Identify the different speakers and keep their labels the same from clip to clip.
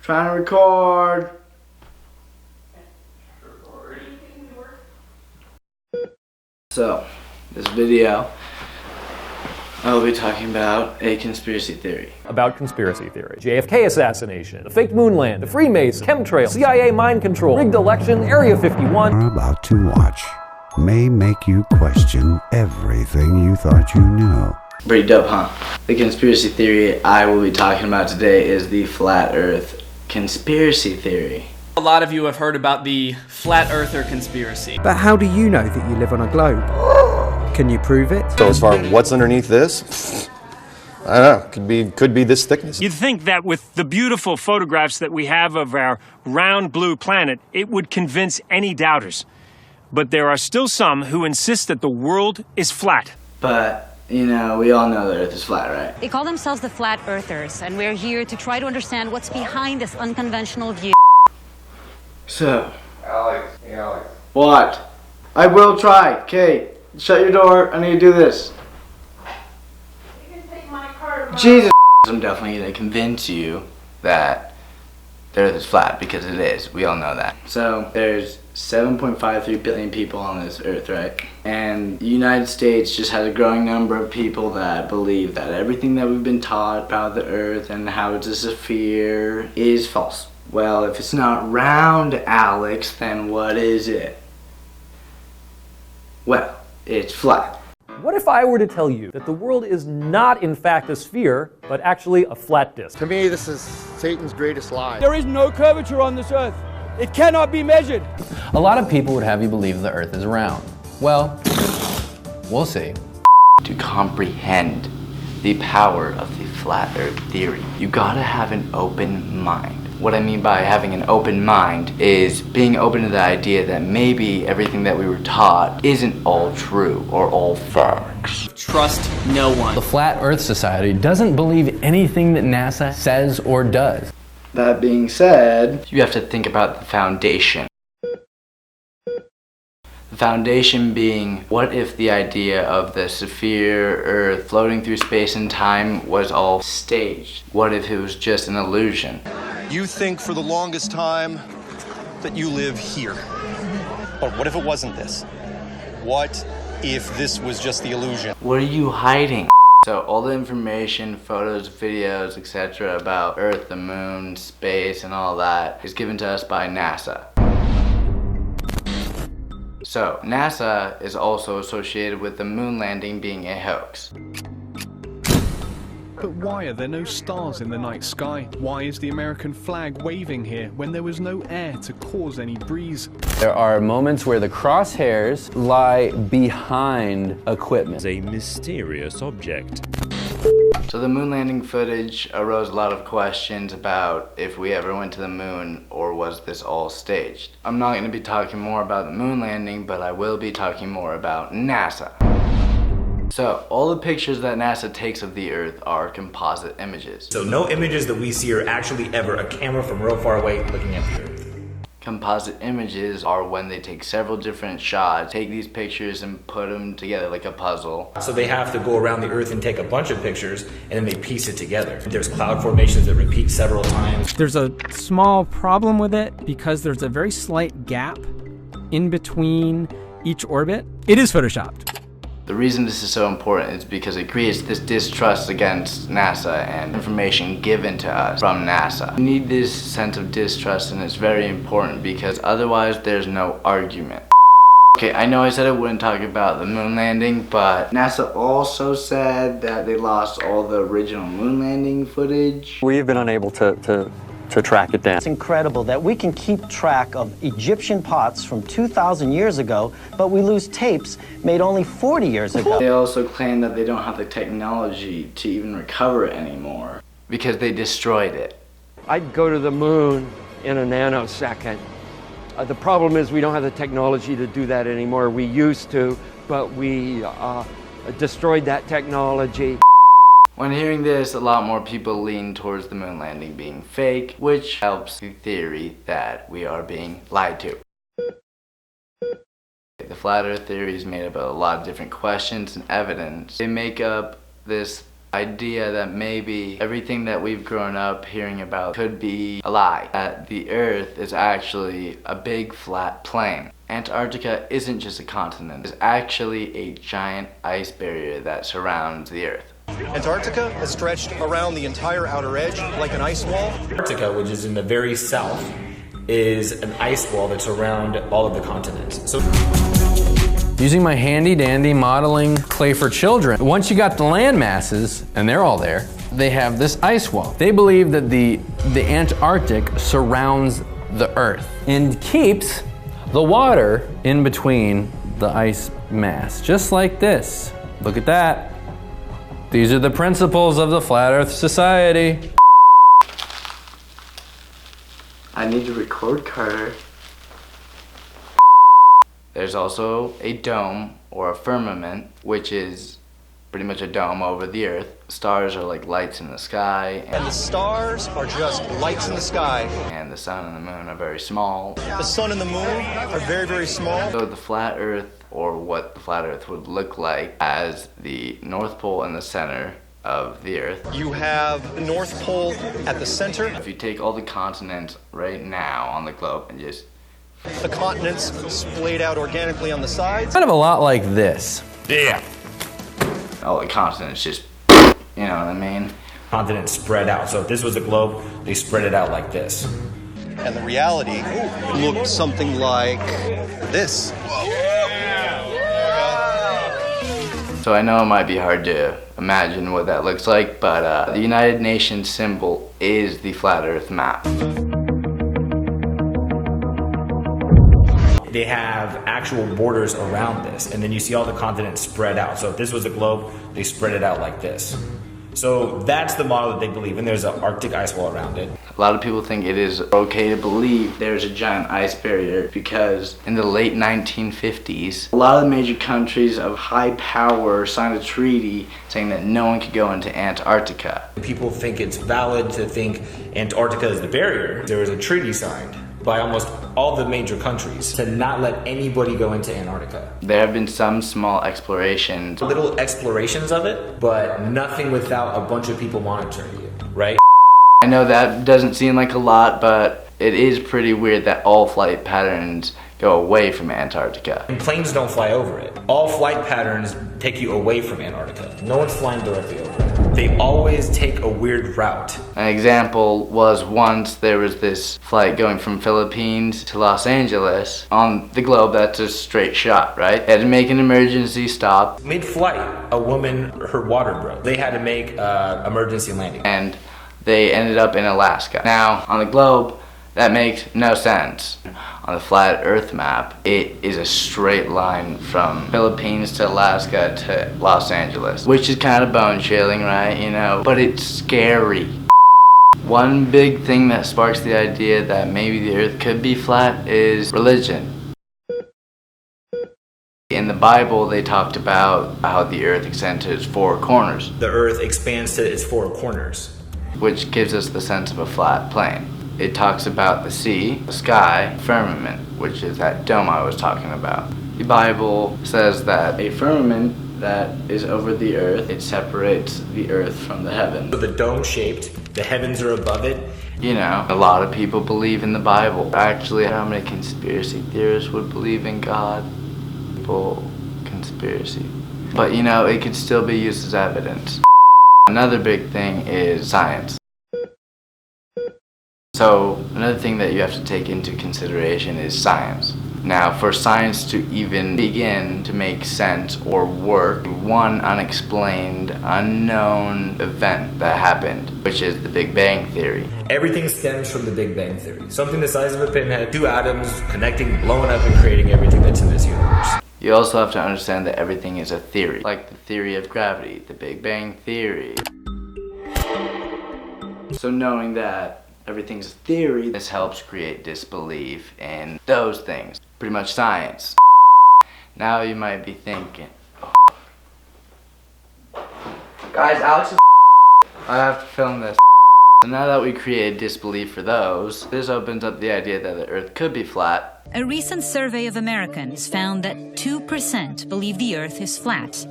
Speaker 1: Trying to record. So, this video, I will be talking about a conspiracy theory.
Speaker 2: About conspiracy theory. JFK assassination, the fake moon land, the Freemasons, chemtrails, CIA mind control, rigged election, Area 51.
Speaker 3: We're about to watch may make you question everything you thought you knew.
Speaker 1: Pretty dope, huh? The conspiracy theory I will be talking about today is the flat earth conspiracy theory.
Speaker 4: A lot of you have heard about the flat earther conspiracy.
Speaker 5: But how do you know that you live on a globe? Can you prove it?
Speaker 6: So as far as what's underneath this, I don't know, could be this thickness.
Speaker 7: You'd think that with the beautiful photographs that we have of our round blue planet, it would convince any doubters. But there are still some who insist that the world is flat.
Speaker 1: But, you know, we all know the earth is flat, right?
Speaker 8: They call themselves the flat earthers, and we're here to try to understand what's behind this unconventional view.
Speaker 1: So,
Speaker 6: Alex.
Speaker 1: what? I will try. Okay, shut your door. I need to do this.
Speaker 9: You can take my card.
Speaker 1: Jesus, I'm definitely going to convince you that the earth is flat, because it is. We all know that. So, there's 7.53 billion people on this earth, right? And the United States just has a growing number of people that believe that everything that we've been taught about the earth and how it's a sphere is false. Well, if it's not round, Alex, then what is it? Well, it's flat.
Speaker 2: What if I were to tell you that the world is not in fact a sphere, but actually a flat disk?
Speaker 10: To me, this is Satan's greatest lie.
Speaker 11: There is no curvature on this earth. It cannot be measured.
Speaker 12: A lot of people would have you believe the earth is round. Well, we'll see.
Speaker 1: To comprehend the power of the flat earth theory, you gotta have an open mind. What I mean by having an open mind is being open to the idea that maybe everything that we were taught isn't all true or all facts.
Speaker 4: Trust no one.
Speaker 12: The Flat Earth Society doesn't believe anything that NASA says or does.
Speaker 1: That being said, you have to think about the foundation. The foundation being, what if the idea of the sphere, Earth, floating through space and time was all staged? What if it was just an illusion?
Speaker 6: You think for the longest time that you live here. But what if it wasn't this? What if this was just the illusion?
Speaker 1: What are you hiding? So all the information, photos, videos, etc. about Earth, the moon, space, and all that is given to us by NASA. So NASA is also associated with the moon landing being a hoax.
Speaker 13: But why are there no stars in the night sky? Why is the American flag waving here when there was no air to cause any breeze?
Speaker 12: There are moments where the crosshairs lie behind equipment.
Speaker 14: A mysterious object.
Speaker 1: So the moon landing footage arose a lot of questions about if we ever went to the moon or was this all staged. I'm not going to be talking more about the moon landing, but I will be talking more about NASA. So, all the pictures that NASA takes of the Earth are composite images.
Speaker 14: So no images that we see are actually ever a camera from real far away looking at the Earth.
Speaker 1: Composite images are when they take several different shots, take these pictures and put them together like a puzzle.
Speaker 14: So they have to go around the Earth and take a bunch of pictures and then they piece it together. There's cloud formations that repeat several times.
Speaker 5: There's a small problem with it because there's a very slight gap in between each orbit. It is photoshopped.
Speaker 1: The reason this is so important is because it creates this distrust against NASA and information given to us from NASA. We need this sense of distrust, and it's very important because otherwise there's no argument. Okay, I know I said I wouldn't talk about the moon landing, but NASA also said that they lost all the original moon landing footage.
Speaker 15: We've been unable to track it down.
Speaker 16: It's incredible that we can keep track of Egyptian pots from 2,000 years ago, but we lose tapes made only 40 years ago.
Speaker 1: They also claim that they don't have the technology to even recover it anymore because they destroyed it.
Speaker 11: I'd go to the moon in a nanosecond. The problem is we don't have the technology to do that anymore. We used to, but we destroyed that technology.
Speaker 1: When hearing this, a lot more people lean towards the moon landing being fake, which helps the theory that we are being lied to. The flat earth theory is made up of a lot of different questions and evidence. They make up this Idea that maybe everything that we've grown up hearing about could be a lie. That the Earth is actually a big flat plane. Antarctica isn't just a continent. It's actually a giant ice barrier that surrounds the Earth.
Speaker 6: Antarctica has stretched around the entire outer edge like an ice wall.
Speaker 14: Antarctica, which is in the very south, is an ice wall that's around all of the continents. So,
Speaker 12: using my handy dandy modeling clay for children, once you got the land masses, and they're all there, they have this ice wall. They believe that the Antarctic surrounds the Earth and keeps the water in between the ice mass, just like this. Look at that. These are the principles of the Flat Earth Society.
Speaker 1: I need to record Carter. There's also a dome or a firmament, which is pretty much a dome over the Earth. Stars are like lights in the sky.
Speaker 6: And the stars are just lights in the sky.
Speaker 1: And the sun and the moon are very small.
Speaker 6: The sun and the moon are very, very small.
Speaker 1: So the flat Earth, or what the flat Earth would look like, as the North Pole in the center of the Earth.
Speaker 6: You have the North Pole at the center.
Speaker 1: If you take all the continents right now on the globe and just...
Speaker 6: The continents splayed out organically on the sides.
Speaker 12: Kind of a lot like this.
Speaker 14: Yeah.
Speaker 1: All the continents just, you know what I mean?
Speaker 14: Continents spread out. So if this was a globe, they spread it out like this.
Speaker 6: And the reality looked something like this.
Speaker 1: So I know it might be hard to imagine what that looks like, but the United Nations symbol is the flat Earth map.
Speaker 14: They have actual borders around this, and then you see all the continents spread out. So if this was a globe, they spread it out like this. So that's the model that they believe, and there's an Arctic ice wall around it.
Speaker 1: A lot of people think it is okay to believe there's a giant ice barrier because in the late 1950s, a lot of the major countries of high power signed a treaty saying that no one could go into Antarctica.
Speaker 14: People think it's valid to think Antarctica is the barrier. There was a treaty signed by almost all the major countries to not let anybody go into Antarctica.
Speaker 1: There have been some small explorations.
Speaker 14: Little explorations of it, but nothing without a bunch of people monitoring you, right?
Speaker 1: I know that doesn't seem like a lot, but it is pretty weird that all flight patterns go away from Antarctica.
Speaker 14: And planes don't fly over it. All flight patterns take you away from Antarctica. No one's flying directly over it. They always take a weird route.
Speaker 1: An example was once there was this flight going from Philippines to Los Angeles. On the globe, that's a straight shot, right? They had to make an emergency stop.
Speaker 14: Mid-flight, a woman, her water broke. They had to make emergency landing.
Speaker 1: And they ended up in Alaska. Now, on the globe, that makes no sense. On the flat Earth map, it is a straight line from Philippines to Alaska to Los Angeles, which is kind of bone chilling, right? You know, but it's scary. One big thing that sparks the idea that maybe the Earth could be flat is religion. In the Bible, they talked about how the Earth extends to its four corners.
Speaker 14: The Earth expands to its four corners,
Speaker 1: which gives us the sense of a flat plane. It talks about the sea, the sky, firmament, which is that dome I was talking about. The Bible says that a firmament that is over the earth, it separates the earth from the heavens.
Speaker 14: So the dome shaped, the heavens are above it.
Speaker 1: You know, a lot of people believe in the Bible. Actually, how many conspiracy theorists would believe in God? Bull conspiracy. But you know, it could still be used as evidence. Another big thing is science. So another thing that you have to take into consideration is science. Now, for science to even begin to make sense or work, one unexplained, unknown event that happened, which is the Big Bang Theory.
Speaker 14: Everything stems from the Big Bang Theory. Something the size of a pinhead, two atoms connecting, blowing up, and creating everything that's in this universe.
Speaker 1: You also have to understand that everything is a theory, like the theory of gravity, the Big Bang Theory. So knowing that everything's a theory, this helps create disbelief in those things. Pretty much science. Now you might be thinking, guys, Alex is I have to film this. So now that we create disbelief for those, this opens up the idea that the Earth could be flat.
Speaker 8: A recent survey of Americans found that 2% believe the Earth is flat.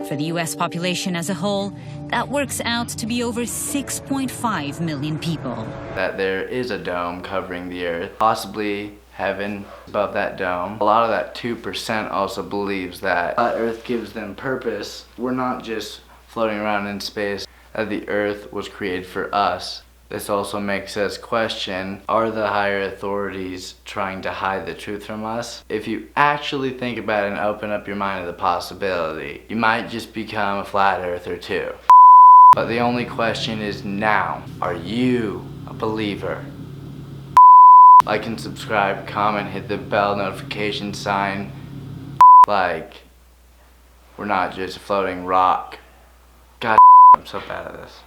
Speaker 8: For the US population as a whole, that works out to be over 6.5 million people.
Speaker 1: That there is a dome covering the Earth, possibly heaven above that dome. A lot of that 2% also believes that Earth gives them purpose. We're not just floating around in space, that the Earth was created for us. This also makes us question, are the higher authorities trying to hide the truth from us? If you actually think about it and open up your mind to the possibility, you might just become a flat earther too. But the only question is now, are you a believer? Like and subscribe, comment, hit the bell notification sign. Like, we're not just a floating rock. God, I'm so bad at this.